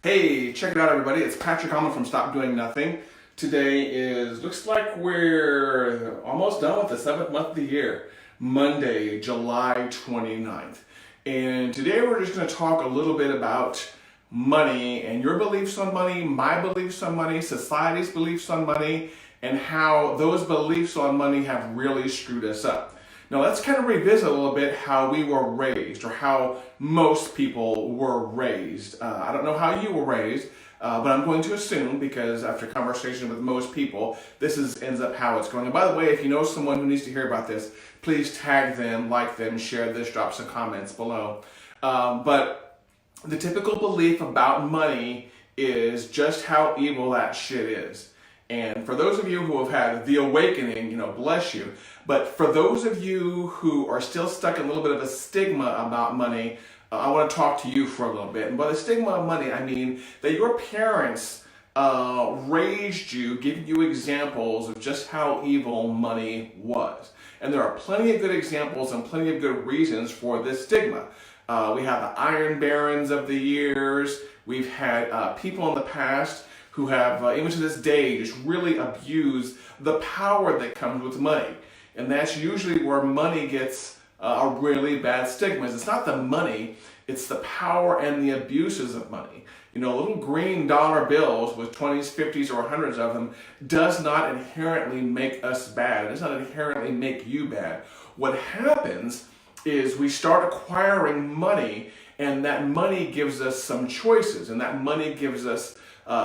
Hey, check it out, everybody. It's Patrick Almond from Stop Doing Nothing. Today looks like we're almost done with the 7th month of the year, Monday, July 29th. And today we're just going to talk a little bit about money and your beliefs on money, my beliefs on money, society's beliefs on money, and how those beliefs on money have really screwed us up. Now let's kind of revisit a little bit how we were raised, or how most people were raised. I don't know how you were raised, but I'm going to assume, because after conversation with most people, ends up how it's going. And by the way, if you know someone who needs to hear about this, please tag them, like them, share this, drop some comments below. But the typical belief about money is just how evil that shit is. And for those of you who have had the awakening, bless you. But for those of you who are still stuck in a little bit of a stigma about money, I want to talk to you for a little bit. And by the stigma of money, I mean that your parents raised you, giving you examples of just how evil money was. And there are plenty of good examples and plenty of good reasons for this stigma. We have the iron barons of the years. We've had people in the past who have, even to this day, just really abused the power that comes with money. And that's usually where money gets a really bad stigma. It's not the money, it's the power and the abuses of money. Little green dollar bills with 20s, 50s, or 100s of them does not inherently make us bad. It does not inherently make you bad. What happens is we start acquiring money, and that money gives us some choices, and that money gives us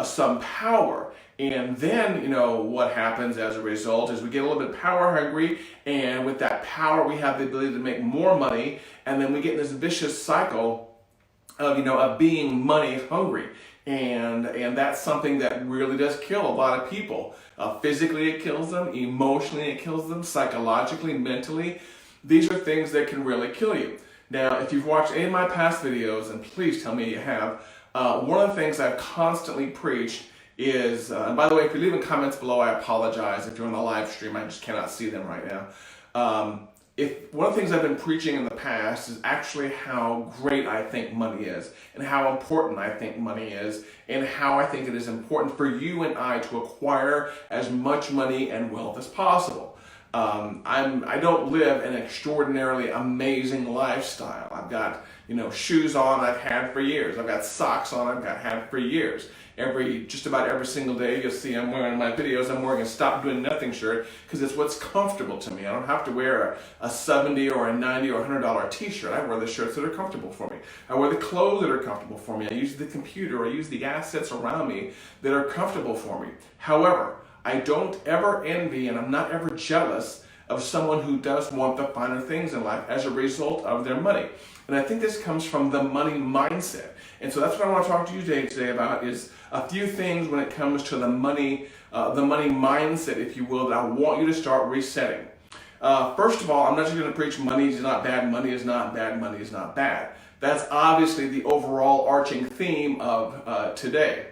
some power. And then, what happens as a result is we get a little bit power hungry, and with that power, we have the ability to make more money, and then we get in this vicious cycle of being money hungry. And that's something that really does kill a lot of people. Physically, it kills them. Emotionally, it kills them. Psychologically, mentally. These are things that can really kill you. Now, if you've watched any of my past videos, and please tell me you have, one of the things I've constantly preached is, and by the way, if you're leaving comments below, I apologize. If you're on the live stream, I just cannot see them right now. If one of the things I've been preaching in the past is actually how great I think money is, and how important I think money is, and how I think it is important for you and I to acquire as much money and wealth as possible. I don't live an extraordinarily amazing lifestyle. I've got, shoes on I've had for years. I've got socks on I've had for years. Just about every single day you'll see I'm wearing my videos, I'm wearing a Stop Doing Nothing shirt because it's what's comfortable to me. I don't have to wear a $70 or a $90 or $100 t-shirt. I wear the shirts that are comfortable for me. I wear the clothes that are comfortable for me. I use the computer. I use the assets around me that are comfortable for me. However, I don't ever envy, and I'm not ever jealous of someone who does want the finer things in life as a result of their money. And I think this comes from the money mindset. And so that's what I want to talk to you today about, is a few things when it comes to the money mindset, if you will, that I want you to start resetting. First of all, I'm not just going to preach money is not bad, money is not bad, money is not bad. That's obviously the overall arching theme of today.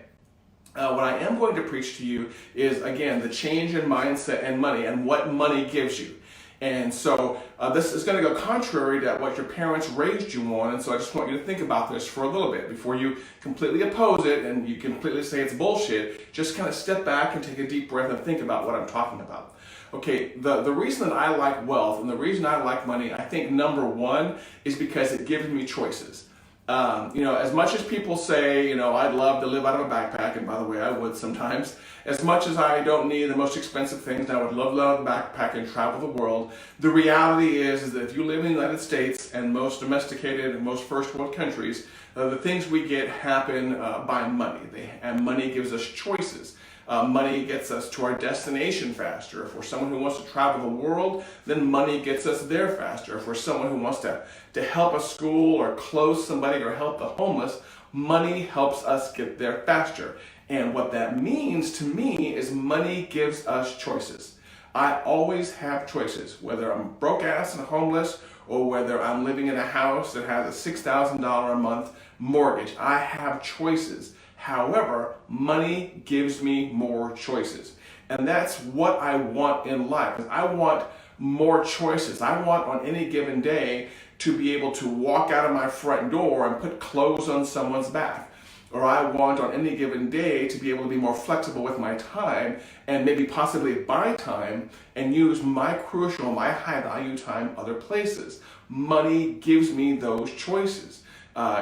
What I am going to preach to you is, again, the change in mindset and money, and what money gives you. And so this is going to go contrary to what your parents raised you on, and so I just want you to think about this for a little bit before you completely oppose it and you completely say it's bullshit. Just kind of step back and take a deep breath and think about what I'm talking about. Okay, the reason that I like wealth and the reason I like money, I think number one is because it gives me choices. As much as people say, I'd love to live out of a backpack, and by the way, I would sometimes. As much as I don't need the most expensive things, and I would love to live out of a backpack and travel the world, the reality is that if you live in the United States and most domesticated and most first world countries, the things we get happen by money. And money gives us choices. Money gets us to our destination faster. If we're someone who wants to travel the world, then money gets us there faster. If we're someone who wants to help a school or clothe somebody or help the homeless, money helps us get there faster. And what that means to me is money gives us choices. I always have choices, whether I'm broke ass and homeless or whether I'm living in a house that has a $6,000 a month mortgage. I have choices. However, money gives me more choices. And that's what I want in life. I want more choices. I want on any given day to be able to walk out of my front door and put clothes on someone's back. or I want on any given day to be able to be more flexible with my time and maybe possibly buy time and use my crucial, my high value time other places. Money gives me those choices.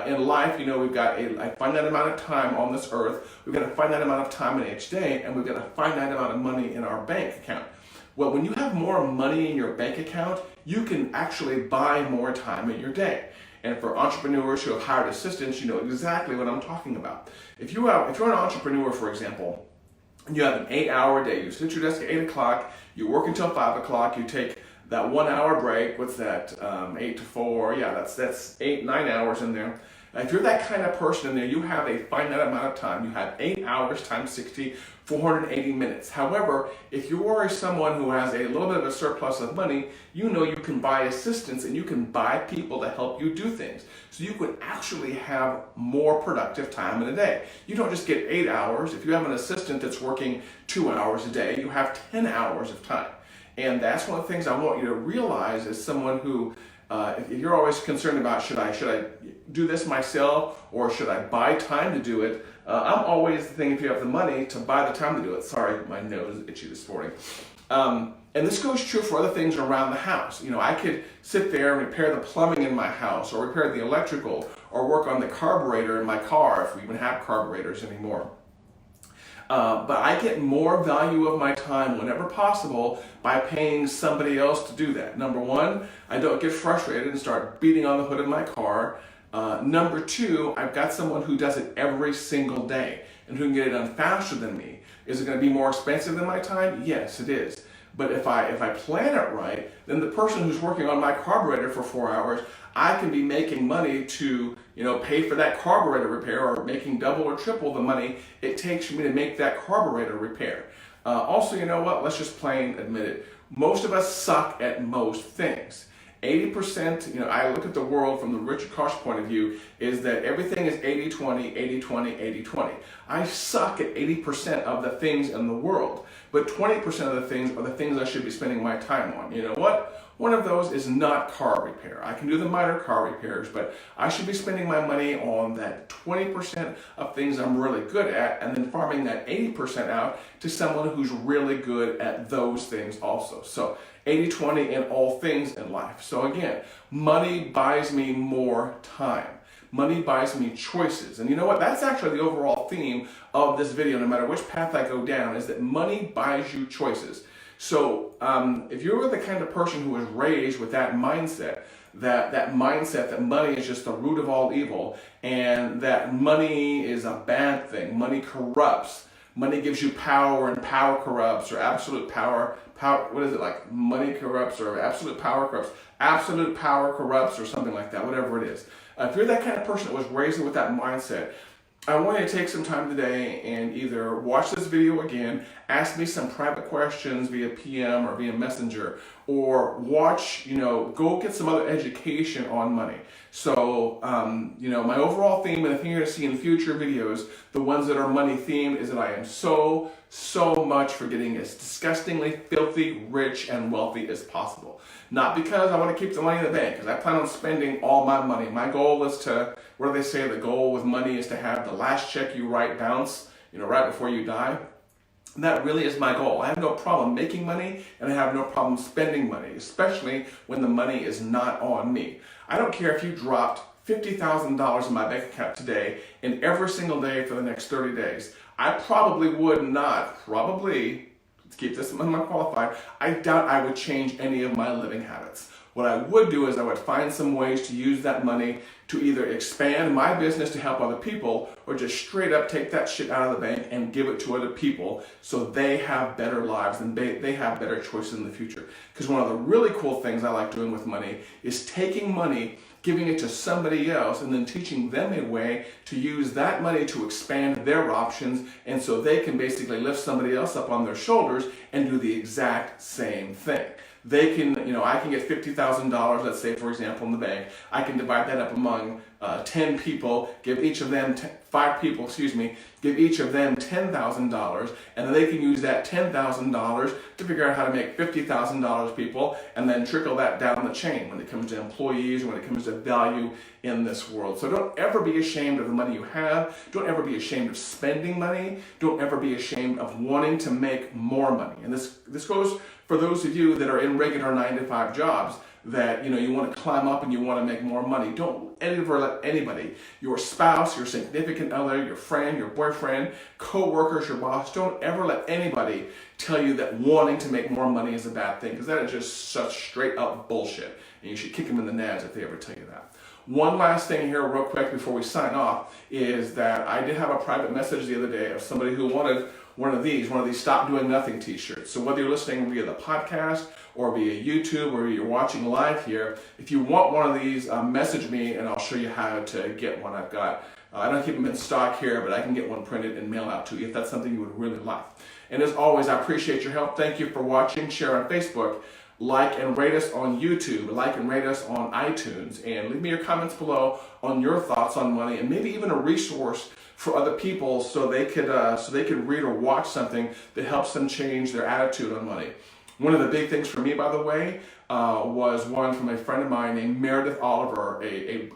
In life, we've got a finite amount of time on this earth, we've got a finite amount of time in each day, and we've got a finite amount of money in our bank account. Well, when you have more money in your bank account, you can actually buy more time in your day. And for entrepreneurs who have hired assistants, you know exactly what I'm talking about. If you're an entrepreneur, for example, and you have an 8-hour day, you sit at your desk at 8 o'clock, you work until 5 o'clock, you take that 1 hour break, what's that, 8 to 4, yeah, that's 8, 9 hours in there. If you're that kind of person in there, you have a finite amount of time. You have 8 hours times 60, 480 minutes. However, if you are someone who has a little bit of a surplus of money, you know you can buy assistants and you can buy people to help you do things. So you can actually have more productive time in a day. You don't just get 8 hours. If you have an assistant that's working 2 hours a day, you have 10 hours of time. And that's one of the things I want you to realize as someone who, if you're always concerned about should I do this myself or should I buy time to do it, I'm always thinking if you have the money to buy the time to do it. Sorry, my nose is itchy this morning. And this goes true for other things around the house. I could sit there and repair the plumbing in my house or repair the electrical or work on the carburetor in my car if we even have carburetors anymore. But I get more value of my time whenever possible by paying somebody else to do that. Number one, I don't get frustrated and start beating on the hood of my car. Number two, I've got someone who does it every single day and who can get it done faster than me. Is it going to be more expensive than my time? Yes, it is. But if I plan it right, then the person who's working on my carburetor for 4 hours, I can be making money to pay for that carburetor repair or making double or triple the money it takes for me to make that carburetor repair. Also, you know what? Let's just plain admit it. Most of us suck at most things. 80%, I look at the world from the Richard Koch point of view, is that everything is 80-20, 80-20, 80-20. I suck at 80% of the things in the world, but 20% of the things are the things I should be spending my time on. You know what? One of those is not car repair. I can do the minor car repairs, but I should be spending my money on that 20% of things I'm really good at and then farming that 80% out to someone who's really good at those things also. So 80-20 in all things in life. So again, money buys me more time. Money buys me choices. And you know what? That's actually the overall theme of this video, no matter which path I go down, is that money buys you choices. So if you're the kind of person who was raised with that mindset, that mindset that money is just the root of all evil and that money is a bad thing, money corrupts, money gives you power and power corrupts, or absolute power, what is it, like money corrupts or absolute power corrupts or something like that, whatever it is. If you're that kind of person that was raised with that mindset, I want you to take some time today and either watch this video again, ask me some private questions via PM or via Messenger, or watch, go get some other education on money. So, my overall theme, and the thing you're going to see in future videos, the ones that are money themed, is that I am so much for getting as disgustingly filthy, rich, and wealthy as possible. Not because I want to keep the money in the bank, because I plan on spending all my money. My goal is to, what do they say, the goal with money is to have the last check you write bounce, right before you die. And that really is my goal. I have no problem making money, and I have no problem spending money, especially when the money is not on me. I don't care if you dropped $50,000 in my bank account today and every single day for the next 30 days. I probably would not, let's keep this unqualified, I doubt I would change any of my living habits. What I would do is I would find some ways to use that money to either expand my business to help other people or just straight up take that shit out of the bank and give it to other people so they have better lives and they have better choices in the future. Because one of the really cool things I like doing with money is taking money, giving it to somebody else, and then teaching them a way to use that money to expand their options, and so they can basically lift somebody else up on their shoulders and do the exact same thing. They can, I can get $50,000, let's say, for example, in the bank. I can divide that up among 10 people, give each of them 5 people, give each of them $10,000, and then they can use that $10,000 to figure out how to make $50,000 people, and then trickle that down the chain when it comes to employees, when it comes to value in this world. So don't ever be ashamed of the money you have. Don't ever be ashamed of spending money. Don't ever be ashamed of wanting to make more money. And this goes for those of you that are in regular 9-to-5 jobs, that you want to climb up and you want to make more money. Don't ever let anybody, your spouse, your significant other, your friend, your boyfriend, co-workers, your boss, don't ever let anybody tell you that wanting to make more money is a bad thing, because that is just such straight up bullshit, and you should kick them in the nads if they ever tell you that. One last thing here real quick before we sign off is that I did have a private message the other day of somebody who wanted one of these Stop Doing Nothing t-shirts. So whether you're listening via the podcast or via YouTube or you're watching live here, if you want one of these, message me and I'll show you how to get one. I've got, I don't keep them in stock here, but I can get one printed and mail out to you if that's something you would really like. And as always, I appreciate your help. Thank you for watching. Share on Facebook. Like and rate us on YouTube, like and rate us on iTunes, and leave me your comments below on your thoughts on money, and maybe even a resource for other people so they could read or watch something that helps them change their attitude on money. One of the big things for me, by the way, was one from a friend of mine named Meredith Oliver, a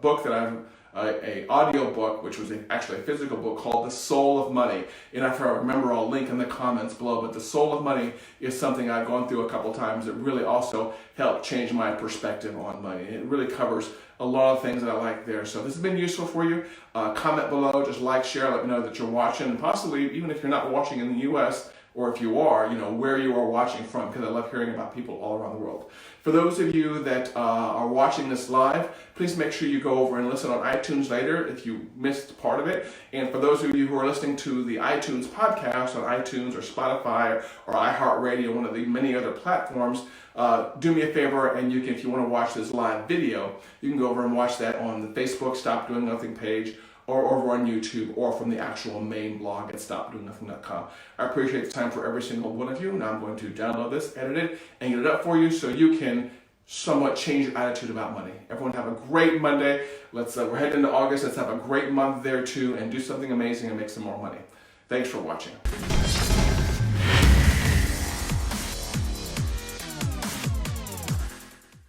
book that I've an audio book, which was actually a physical book called The Soul of Money. And if I remember, I'll link in the comments below. But The Soul of Money is something I've gone through a couple times that really also helped change my perspective on money. It really covers a lot of things that I like there. So if this has been useful for you, comment below, just like, share, let me know that you're watching. And possibly, even if you're not watching in the US, or if you are, where you are watching from, because I love hearing about people all around the world. For those of you that are watching this live, please make sure you go over and listen on iTunes later if you missed part of it. And for those of you who are listening to the iTunes podcast on iTunes or Spotify or iHeartRadio, one of the many other platforms, do me a favor, and you can, if you want to watch this live video, you can go over and watch that on the Facebook Stop Doing Nothing page, or over on YouTube, or from the actual main blog at stopdoingnothing.com. I appreciate the time for every single one of you. Now I'm going to download this, edit it, and get it up for you so you can somewhat change your attitude about money. Everyone have a great Monday. We're heading into August. Let's have a great month there too, and do something amazing and make some more money. Thanks for watching.